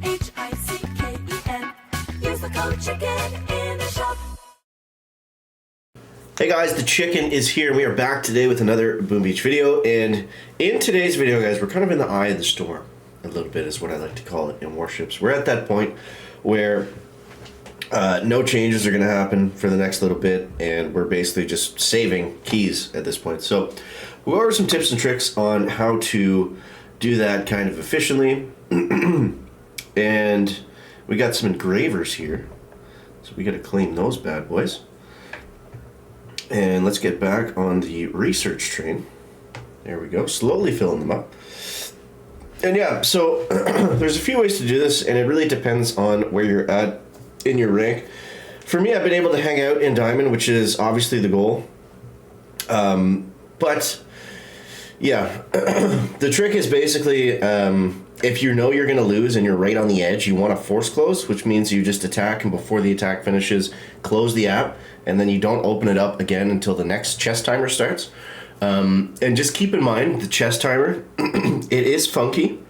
CHICKEN. Use the code CHICKEN in the shop. Hey guys, the chicken is here. We are back today with another Boom Beach video, and in today's video, guys, we're kind of in the eye of the storm. A little bit is what I like to call it in warships. We're at that point where no changes are going to happen for the next little bit, and we're basically just saving keys at this point. So we'll go over some tips and tricks on how to do that kind of efficiently. And we got some engravers here, so we got to clean those bad boys. And let's get back on the research train. There we go, slowly filling them up. And yeah, so there's a few ways to do this, and it really depends on where you're at in your rank. For me, I've been able to hang out in Diamond, which is obviously the goal. But yeah, the trick is basically if you know you're going to lose and you're right on the edge, you want to force close, which means you just attack, and before the attack finishes, close the app, and then you don't open it up again until the next chest timer starts. And just keep in mind, the chest timer, it is funky.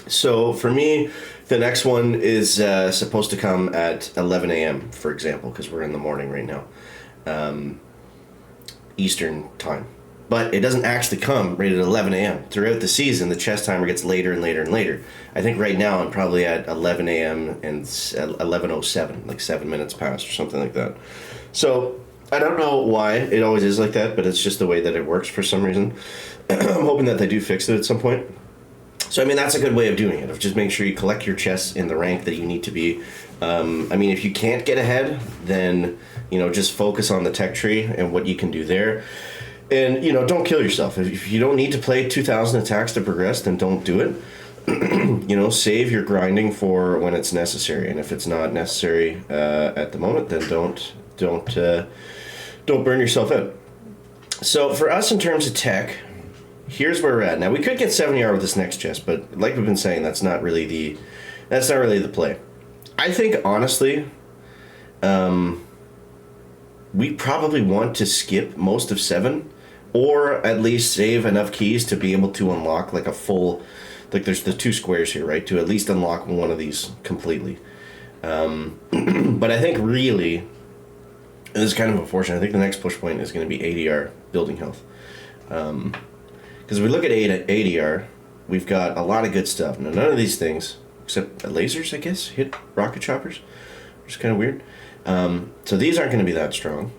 So for me, the next one is supposed to come at 11 a.m., for example, because we're in the morning right now, Eastern time. But it doesn't actually come right at 11 a.m. Throughout the season, the chest timer gets later and later and later. I think right now I'm probably at 11 a.m. and 11:07, like 7 minutes past or something like that. So I don't know why it always is like that, but it's just the way that it works for some reason. I'm hoping that they do fix it at some point. So I mean, that's a good way of doing it, of just make sure you collect your chests in the rank that you need to be. I mean, if you can't get ahead, then, you know, just focus on the tech tree and what you can do there. And, you know, don't kill yourself. If you don't need to play 2,000 attacks to progress, then don't do it. You know, save your grinding for when it's necessary. And if it's not necessary at the moment, then don't burn yourself out. So for us, in terms of tech, here's where we're at. Now, we could get 70R with this next chest, but like we've been saying, that's not really the play. I think, honestly, we probably want to skip most of 7, or at least save enough keys to be able to unlock like a full, like there's the 2 squares here, right? To at least unlock one of these completely. But I think really, and this is kind of unfortunate, I think the next push point is going to be ADR building health. Because if we look at ADR, we've got a lot of good stuff. Now, none of these things, except lasers, I guess, hit rocket choppers, which is kind of weird. So these aren't going to be that strong.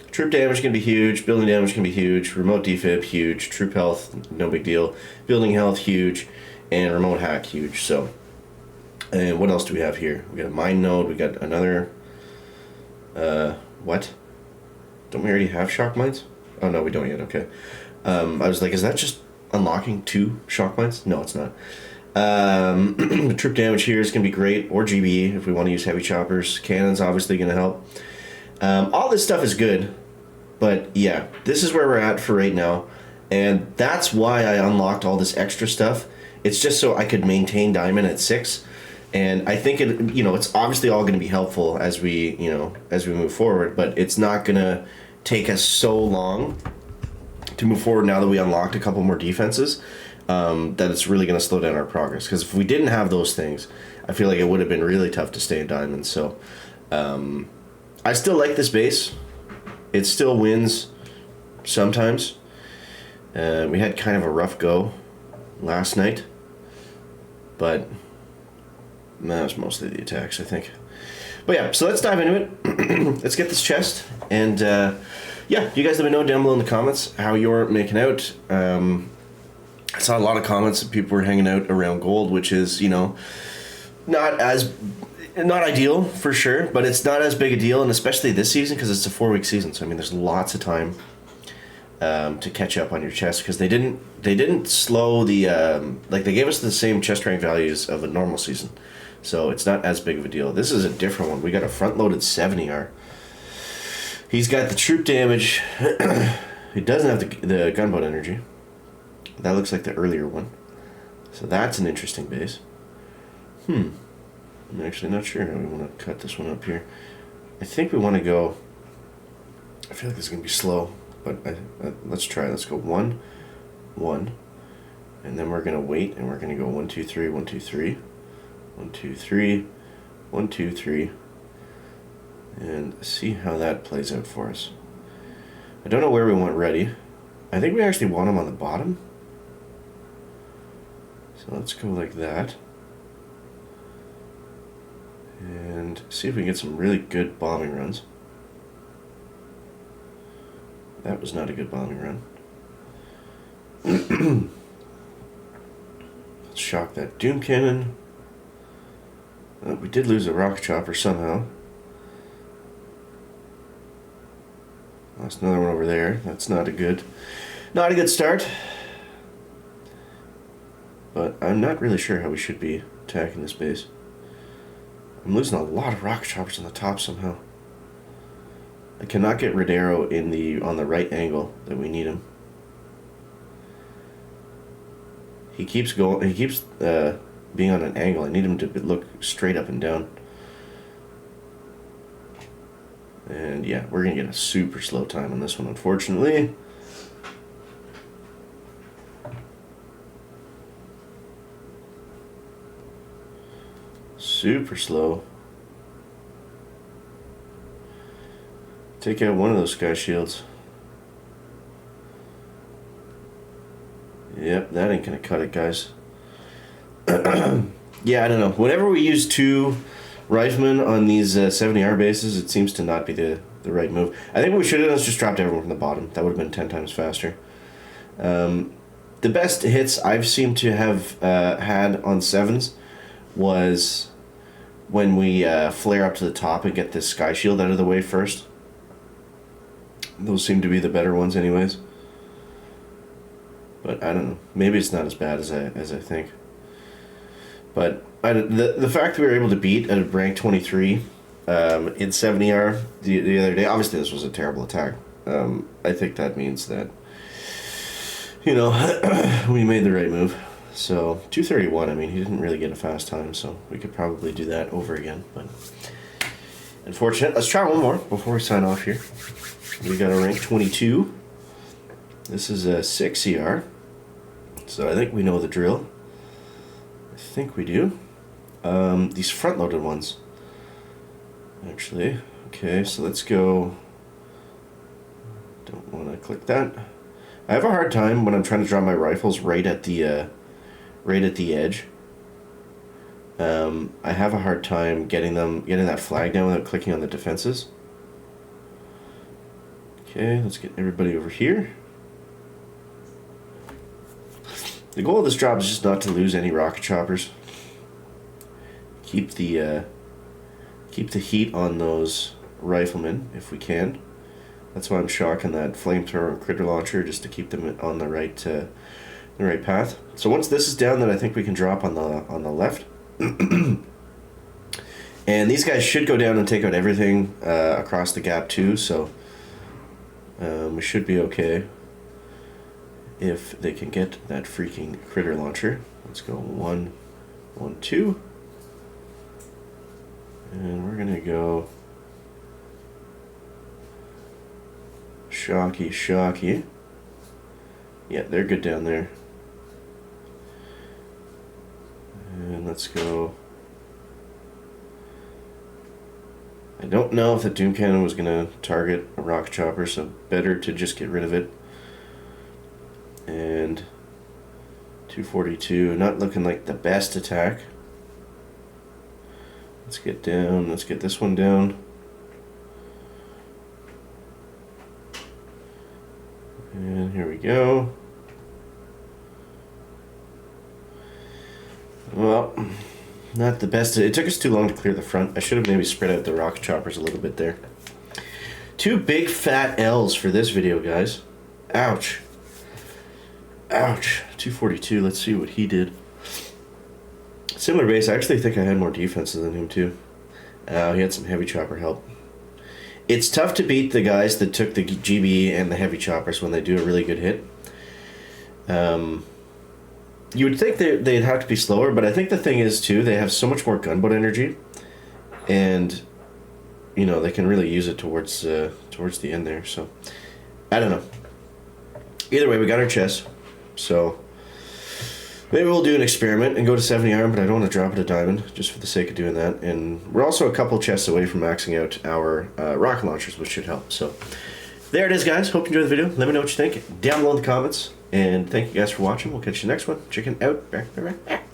Troop damage can be huge, building damage can be huge, remote defib, huge, troop health, no big deal, building health, huge, and remote hack, huge. So, and what else do we have here? We got a mine node, we got another, what? Don't we already have shock mines? Oh, no, we don't yet, okay. I was like, is that just unlocking 2 shock mines? No, it's not. The troop damage here is going to be great, or GBE if we want to use heavy choppers. Cannon's obviously going to help. All this stuff is good, but yeah, this is where we're at for right now, and that's why I unlocked all this extra stuff. It's just so I could maintain Diamond at 6, and I think it, you know, it's obviously all going to be helpful as we, you know, as we move forward, but it's not going to take us so long to move forward now that we unlocked a couple more defenses. That it's really going to slow down our progress. Because if we didn't have those things, I feel like it would have been really tough to stay in Diamond. So I still like this base. It still wins sometimes. We had kind of a rough go last night, but that was mostly the attacks, I think. But yeah, so let's dive into it. Let's get this chest. And yeah, you guys let me know down below in the comments how you're making out. I saw a lot of comments that people were hanging out around gold, which is, you know, not ideal for sure, but it's not as big a deal, and especially this season because it's a 4-week season. So I mean, there's lots of time to catch up on your chest, because they didn't slow the like they gave us the same chest rank values of a normal season, so it's not as big of a deal. This is a different one. We got a front loaded 70R. He's got the troop damage. He doesn't have the gunboat energy. That looks like the earlier one. So that's an interesting base. I'm actually not sure how we want to cut this one up here. I think we want to go... I feel like this is going to be slow, but let's try. Let's go 1, 1. And then we're going to wait, and we're going to go 1, 2, 3, 1, 2, 3. 1, 2, 3. 1, 2, 3. And see how that plays out for us. I don't know where we want ready. I think we actually want them on the bottom. So let's go like that. And see if we can get some really good bombing runs. That was not a good bombing run. Let's shock that Doom Cannon. Oh, we did lose a rocket chopper somehow. Lost another one over there. That's not a good start. But I'm not really sure how we should be attacking this base. I'm losing a lot of rocket choppers on the top somehow. I cannot get Rodero on the right angle that we need him. He keeps going. He keeps being on an angle. I need him to look straight up and down. And yeah, we're gonna get a super slow time on this one, unfortunately. Super slow. Take out one of those sky shields. Yep, that ain't gonna cut it, guys. Yeah, I don't know. Whenever we use 2 riflemen on these 70R bases, it seems to not be the right move. I think what we should have done is just dropped everyone from the bottom. That would have been 10 times faster. The best hits I've seemed to have had on 7s was when we flare up to the top and get this sky shield out of the way first. Those seem to be the better ones anyways. But I don't know. Maybe it's not as bad as I think. But the fact that we were able to beat at rank 23 in 70R the other day, obviously this was a terrible attack. I think that means that, you know, we made the right move. So 231, I mean, he didn't really get a fast time, so we could probably do that over again. But unfortunate. Let's try one more before we sign off here. We got a rank 22. This is a 6 CR. So I think we know the drill. I think we do. These front-loaded ones. Actually. Okay, so let's go. Don't want to click that. I have a hard time when I'm trying to draw my rifles right at the edge. I have a hard time getting that flag down without clicking on the defenses. Okay, let's get everybody over here. The goal of this job is just not to lose any rocket choppers. Keep the heat on those riflemen if we can. That's why I'm shocking that flamethrower and critter launcher, just to keep them on the right path. So once this is down, then I think we can drop on the left. And these guys should go down and take out everything across the gap too. So we should be okay if they can get that freaking critter launcher. Let's go 1, 1, 2. And we're gonna go shocky. Yeah, they're good down there. And let's go. I don't know if the Doom Cannon was gonna target a rocket chopper, so better to just get rid of it. And 242, not looking like the best attack. Let's get down. Let's get this one down. And here we go. Well, not the best. It took us too long to clear the front. I should have maybe spread out the rocket choppers a little bit there. 2 big fat L's for this video, guys. Ouch. Ouch. 242. Let's see what he did. Similar base. I actually think I had more defenses than him too. He had some heavy chopper help. It's tough to beat the guys that took the GB and the heavy choppers when they do a really good hit. You would think they'd have to be slower, but I think the thing is too, they have so much more gunboat energy, and you know they can really use it towards the end there. So I don't know. Either way, we got our chest. So Maybe we'll do an experiment and go to 70 arm, but I don't want to drop it a diamond just for the sake of doing that. And we're also a couple chests away from maxing out our rocket launchers, which should help. So there it is, guys. Hope you enjoyed the video. Let me know what you think down below in the comments. And thank you guys for watching. We'll catch you next one. Chicken out. Back.